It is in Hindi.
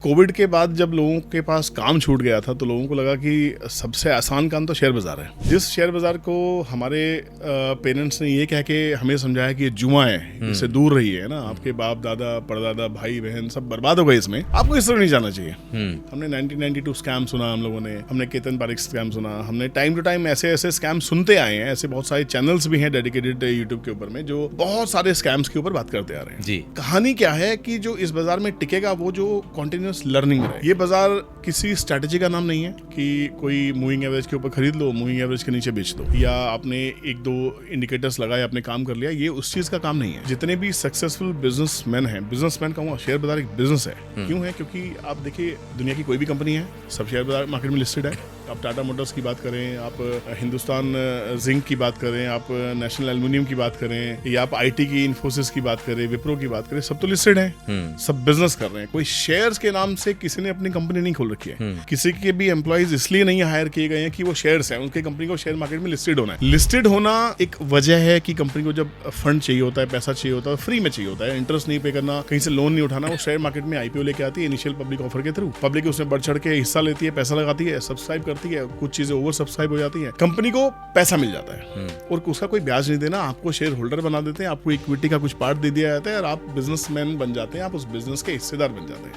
कोविड के बाद जब लोगों के पास काम छूट गया था तो लोगों को लगा कि सबसे आसान काम तो शेयर बाजार है। जिस शेयर बाजार को हमारे पेरेंट्स ने ये कह के हमें समझाया कि ये जुआ है, इससे दूर रहिए, है ना, आपके बाप दादा परदादा भाई बहन सब बर्बाद हो गए इसमें, आपको इस तरह नहीं जाना चाहिए। हमने 1992 स्कैम सुना, हम लोगों ने, हमने केतन पारेख स्कैम सुना, हमने टाइम टू टाइम ऐसे ऐसे स्कैम सुनते आए हैं। ऐसे बहुत सारे चैनल्स भी हैं डेडिकेटेड यूट्यूब के ऊपर में जो बहुत सारे स्कैम्स के ऊपर बात करते आ रहे हैं। जी। कहानी क्या है कि जो इस बाजार में टिकेगा वो जो कंटिन्यूअस लर्निंग है। ये बाजार किसी स्ट्रेटेजी का नाम नहीं है कि कोई मूविंग एवरेज के ऊपर खरीद लो, मूविंग एवरेज के नीचे बेच दो, या आपने एक दो इंडिकेटर्स लगाए, आपने काम कर लिया। ये उस चीज का काम नहीं है। जितने भी सक्सेसफुल बिजनेसमैन हैं, बिजनेसमैन कहूँगा, शेयर बाजार एक बिजनेस है। क्यों है? क्योंकि आप देखिए, दुनिया की कोई भी कंपनी है, सब शेयर बाजार मार्केट में लिस्टेड है। आप टाटा मोटर्स की बात करें, आप हिंदुस्तान जिंक की बात करें, आप नेशनल एल्युमिनियम की बात करें, या आप आईटी की इन्फोसिस की बात करें, विप्रो की बात करें, सब तो लिस्टेड है, सब बिजनेस कर रहे हैं। कोई शेयर्स के नाम से किसी ने अपनी कंपनी नहीं खोल रखी है। किसी के भी एम्प्लॉइज इसलिए नहीं हायर किए गए हैं कि वो शेयर्स हैं, उनकी कंपनी को शेयर मार्केट में लिस्टेड होना है। लिस्टेड होना एक वजह है कि कंपनी को जब फंड चाहिए होता है, पैसा चाहिए होता है, फ्री में चाहिए होता है, इंटरेस्ट नहीं पे करना, कहीं से लोन नहीं उठाना, वो शेयर मार्केट में आईपीओ लेके आती है इनिशियल पब्लिक ऑफर के थ्रू। पब्लिक उसमें बढ़ चढ़ के हिस्सा लेती है, पैसा लगाती है, सब्सक्राइब करती है, कुछ चीजें ओवर सब्सक्राइब हो जाती है, कंपनी को पैसा मिल जाता है और उसका कोई ब्याज नहीं देना, आपको शेयर होल्डर बना देते हैं, आपको इक्विटी का कुछ पार्ट दे दिया जाता है और आप बिजनेसमैन बन जाते हैं, आप उस बिजनेस के हिस्सेदार बन जाते हैं।